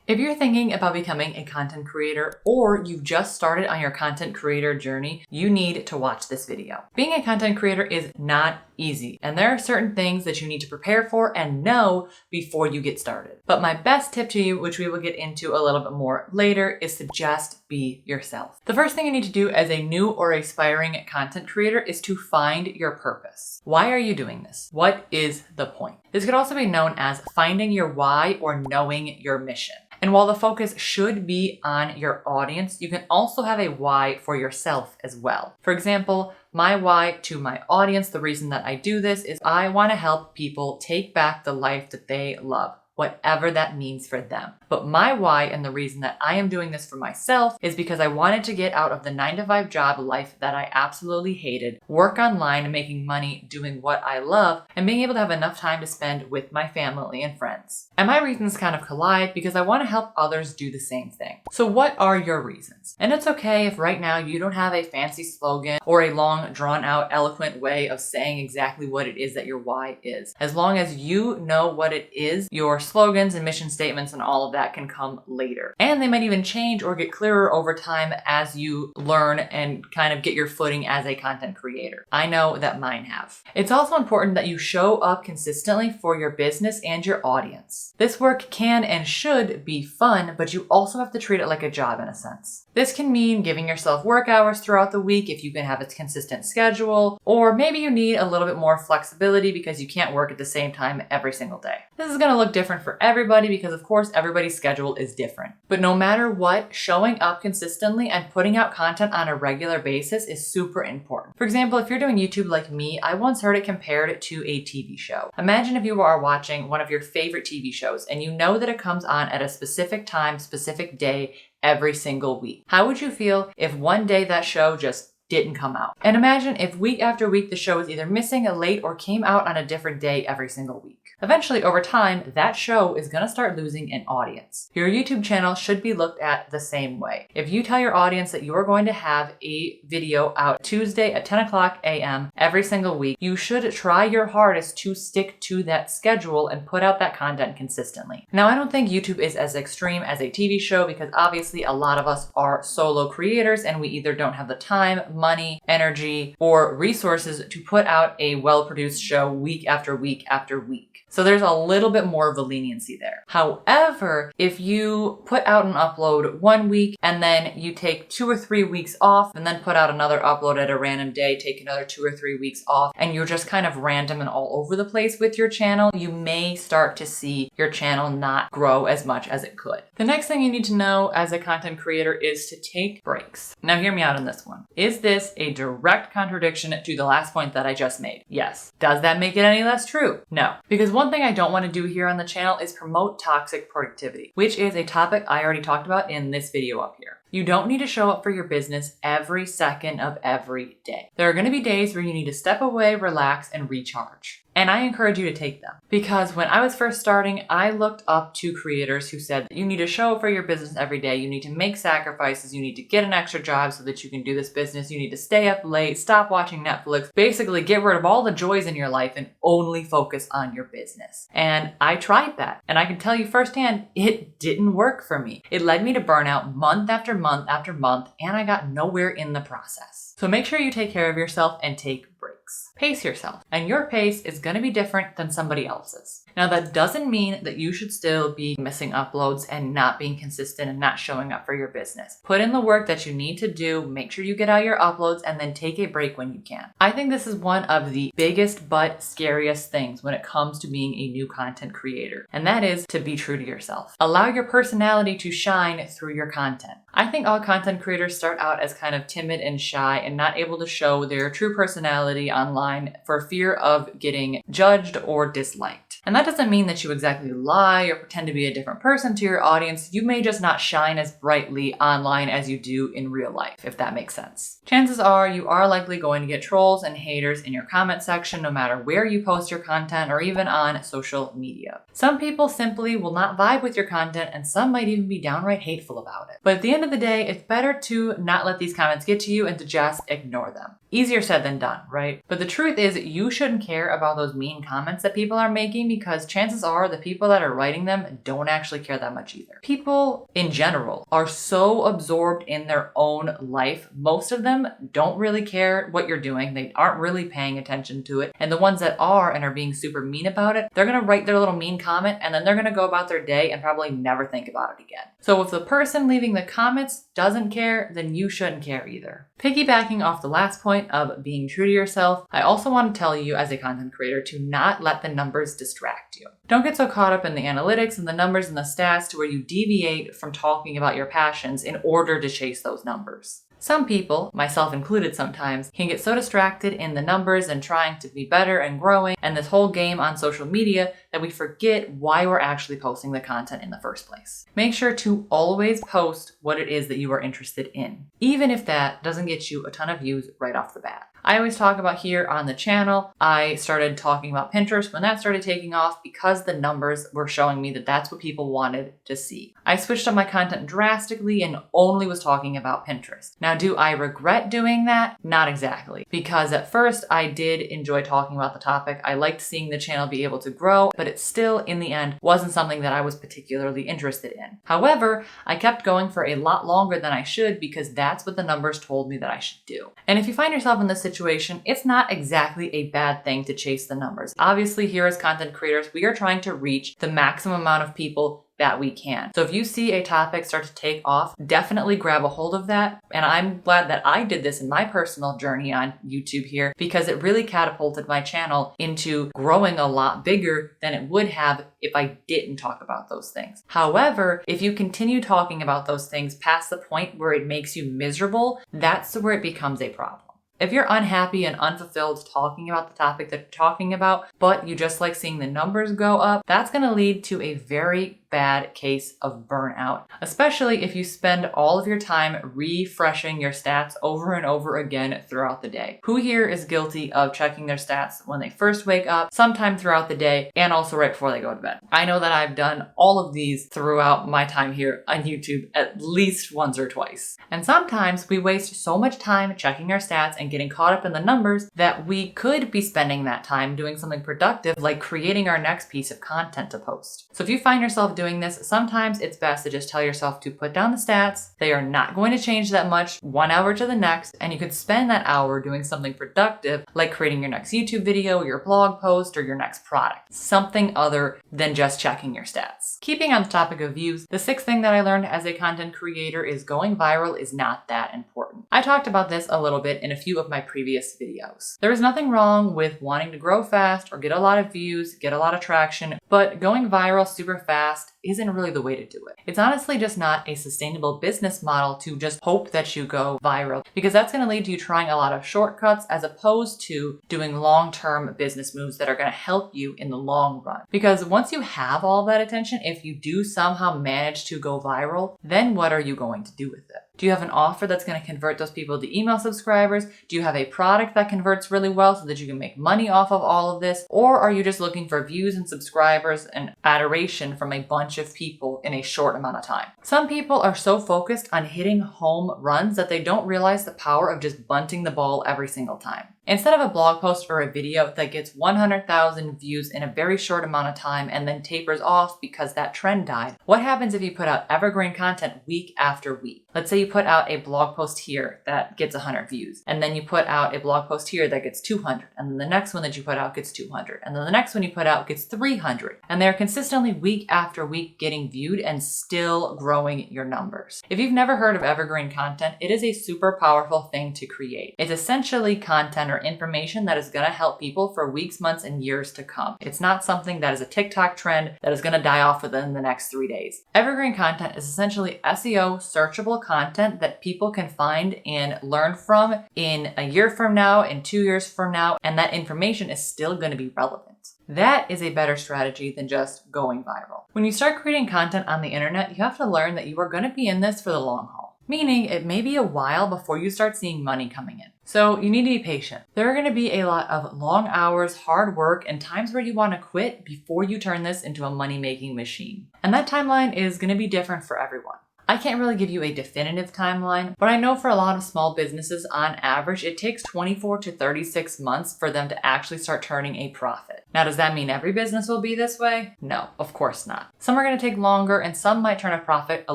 If you're thinking about becoming a content creator or you've just started on your content creator journey, you need to watch this video. Being a content creator is not easy, and there are certain things that you need to prepare for and know before you get started. But my best tip to you, which we will get into a little bit more later, is to just be yourself. The first thing you need to do as a new or aspiring content creator is to find your purpose. Why are you doing this? What is the point? This could also be known as finding your why or knowing your mission. And while the focus should be on your audience, you can also have a why for yourself as well. For example, my why to my audience, the reason that I do this is I want to help people take back the life that they love, whatever that means for them. But my why and the reason that I am doing this for myself is because I wanted to get out of the 9-to-5 job life that I absolutely hated, work online and making money doing what I love, and being able to have enough time to spend with my family and friends. And my reasons kind of collide because I want to help others do the same thing. So what are your reasons? And it's okay if right now you don't have a fancy slogan or a long, drawn out, eloquent way of saying exactly what it is that your why is. As long as you know what it is, your slogans and mission statements and all of that can come later. And they might even change or get clearer over time as you learn and kind of get your footing as a content creator. I know that mine have. It's also important that you show up consistently for your business and your audience. This work can and should be fun, but you also have to treat it like a job in a sense. This can mean giving yourself work hours throughout the week if you can have a consistent schedule, or maybe you need a little bit more flexibility because you can't work at the same time every single day. This is going to look different for everybody because of course everybody's schedule is different. But no matter what, showing up consistently and putting out content on a regular basis is super important. For example, if you're doing YouTube like me, I once heard it compared to a TV show. Imagine if you are watching one of your favorite TV shows and you know that it comes on at a specific time, specific day, every single week. How would you feel if one day that show just didn't come out? And imagine if week after week the show was either missing a late or came out on a different day every single week. Eventually, over time, that show is going to start losing an audience. Your YouTube channel should be looked at the same way. If you tell your audience that you're going to have a video out Tuesday at 10 o'clock a.m. every single week, you should try your hardest to stick to that schedule and put out that content consistently. Now, I don't think YouTube is as extreme as a TV show because obviously a lot of us are solo creators and we either don't have the time, money, energy, or resources to put out a well-produced show week after week after week. So there's a little bit more of a leniency there. However, if you put out an upload one week and then you take 2 or 3 weeks off and then put out another upload at a random day, take another 2 or 3 weeks off, and you're just kind of random and all over the place with your channel, you may start to see your channel not grow as much as it could. The next thing you need to know as a content creator is to take breaks. Now hear me out on this one. Is this a direct contradiction to the last point that I just made? Yes. Does that make it any less true? No. Because one thing I don't want to do here on the channel is promote toxic productivity, which is a topic I already talked about in this video up here. You don't need to show up for your business every second of every day. There are going to be days where you need to step away, relax, and recharge. And I encourage you to take them. Because when I was first starting, I looked up to creators who said you need to show up for your business every day, you need to make sacrifices, you need to get an extra job so that you can do this business, you need to stay up late, stop watching Netflix, basically get rid of all the joys in your life and only focus on your business. And I tried that. And I can tell you firsthand, it didn't work for me. It led me to burnout month after month after month, and I got nowhere in the process. So make sure you take care of yourself and take breaks. Pace yourself, and your pace is going to be different than somebody else's. Now, that doesn't mean that you should still be missing uploads and not being consistent and not showing up for your business. Put in the work that you need to do, make sure you get out your uploads, and then take a break when you can. I think this is one of the biggest but scariest things when it comes to being a new content creator, and that is to be true to yourself. Allow your personality to shine through your content. I think all content creators start out as kind of timid and shy and not able to show their true personality online for fear of getting judged or disliked. And that doesn't mean that you exactly lie or pretend to be a different person to your audience. You may just not shine as brightly online as you do in real life, if that makes sense. Chances are you are likely going to get trolls and haters in your comment section no matter where you post your content or even on social media. Some people simply will not vibe with your content and some might even be downright hateful about it. But at the end of the day, it's better to not let these comments get to you and to just ignore them. Easier said than done, right? But the truth is you shouldn't care about those mean comments that people are making because chances are the people that are writing them don't actually care that much either. People in general are so absorbed in their own life. Most of them don't really care what you're doing. They aren't really paying attention to it. And the ones that are and are being super mean about it, they're going to write their little mean comment and then they're going to go about their day and probably never think about it again. So if the person leaving the comments doesn't care, then you shouldn't care either. Piggybacking off the last point of being true to yourself, I also want to tell you as a content creator to not let the numbers distract you. Don't get so caught up in the analytics and the numbers and the stats to where you deviate from talking about your passions in order to chase those numbers. Some people, myself included sometimes, can get so distracted in the numbers and trying to be better and growing and this whole game on social media that we forget why we're actually posting the content in the first place. Make sure to always post what it is that you are interested in, even if that doesn't get you a ton of views right off the bat. I always talk about here on the channel, I started talking about Pinterest when that started taking off because the numbers were showing me that that's what people wanted to see. I switched up my content drastically and only was talking about Pinterest. Now, do I regret doing that? Not exactly, because at first I did enjoy talking about the topic. I liked seeing the channel be able to grow, but it still, in the end, wasn't something that I was particularly interested in. However, I kept going for a lot longer than I should because that's what the numbers told me that I should do. And if you find yourself in this situation, it's not exactly a bad thing to chase the numbers. Obviously, here as content creators, we are trying to reach the maximum amount of people that we can. So if you see a topic start to take off, definitely grab a hold of that. And I'm glad that I did this in my personal journey on YouTube here because it really catapulted my channel into growing a lot bigger than it would have if I didn't talk about those things. However, if you continue talking about those things past the point where it makes you miserable, that's where it becomes a problem. If you're unhappy and unfulfilled talking about the topic that you're talking about, but you just like seeing the numbers go up, that's going to lead to a very bad case of burnout, especially if you spend all of your time refreshing your stats over and over again throughout the day. Who here is guilty of checking their stats when they first wake up, sometime throughout the day, and also right before they go to bed? I know that I've done all of these throughout my time here on YouTube at least once or twice. And sometimes we waste so much time checking our stats and getting caught up in the numbers that we could be spending that time doing something productive like creating our next piece of content to post. So if you find yourself doing this, sometimes it's best to just tell yourself to put down the stats. They are not going to change that much 1 hour to the next, and you could spend that hour doing something productive like creating your next YouTube video, your blog post, or your next product. Something other than just checking your stats. Keeping on the topic of views, the sixth thing that I learned as a content creator is going viral is not that important. I talked about this a little bit in a few of my previous videos. There is nothing wrong with wanting to grow fast or get a lot of views, get a lot of traction, but going viral super fast isn't really the way to do it. It's honestly just not a sustainable business model to just hope that you go viral, because that's going to lead to you trying a lot of shortcuts as opposed to doing long-term business moves that are going to help you in the long run. Because once you have all that attention, if you do somehow manage to go viral, then what are you going to do with it? Do you have an offer that's going to convert those people to email subscribers? Do you have a product that converts really well so that you can make money off of all of this? Or are you just looking for views and subscribers and adoration from a bunch of people in a short amount of time? Some people are so focused on hitting home runs that they don't realize the power of just bunting the ball every single time. Instead of a blog post or a video that gets 100,000 views in a very short amount of time and then tapers off because that trend died, what happens if you put out evergreen content week after week? Let's say you put out a blog post here that gets 100 views, and then you put out a blog post here that gets 200, and then the next one that you put out gets 200, and then the next one you put out gets 300, and they're consistently week after week getting viewed and still growing your numbers. If you've never heard of evergreen content, it is a super powerful thing to create. It's essentially content or information that is going to help people for weeks, months, and years to come. It's not something that is a TikTok trend that is going to die off within the next 3 days. Evergreen content is essentially SEO searchable content that people can find and learn from in a year from now, in 2 years from now, and that information is still going to be relevant. That is a better strategy than just going viral. When you start creating content on the internet, you have to learn that you are going to be in this for the long haul. Meaning it may be a while before you start seeing money coming in. So you need to be patient. There are going to be a lot of long hours, hard work, and times where you want to quit before you turn this into a money-making machine. And that timeline is going to be different for everyone. I can't really give you a definitive timeline, but I know for a lot of small businesses, on average, it takes 24 to 36 months for them to actually start turning a profit. Now, does that mean every business will be this way? No, of course not. Some are going to take longer and some might turn a profit a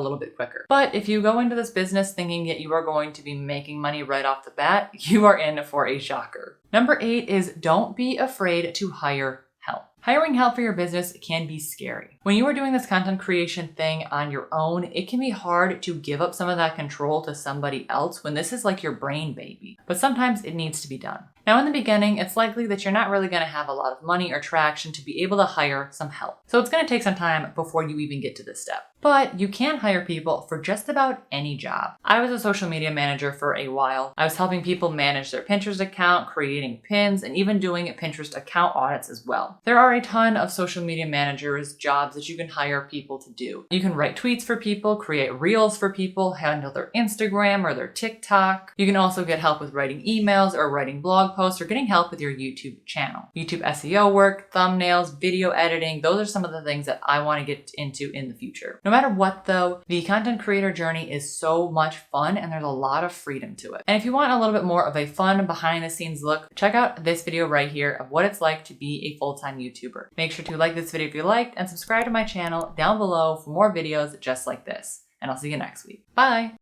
little bit quicker. But if you go into this business thinking that you are going to be making money right off the bat, you are in for a shocker. Number 8 is don't be afraid to hire help. Hiring help for your business can be scary. When you are doing this content creation thing on your own, it can be hard to give up some of that control to somebody else when this is like your brain baby. But sometimes it needs to be done. Now, in the beginning, it's likely that you're not really going to have a lot of money or traction to be able to hire some help. So it's going to take some time before you even get to this step. But you can hire people for just about any job. I was a social media manager for a while. I was helping people manage their Pinterest account, creating pins, and even doing Pinterest account audits as well. There are a ton of social media managers jobs that you can hire people to do. You can write tweets for people, create reels for people, handle their Instagram or their TikTok. You can also get help with writing emails or writing blog posts or getting help with your YouTube channel. YouTube SEO work, thumbnails, video editing, those are some of the things that I want to get into in the future. No matter what though, the content creator journey is so much fun and there's a lot of freedom to it. And if you want a little bit more of a fun behind the scenes look, check out this video right here of what it's like to be a full-time YouTuber. Make sure to like this video if you liked and subscribe to my channel down below for more videos just like this. And I'll see you next week. Bye!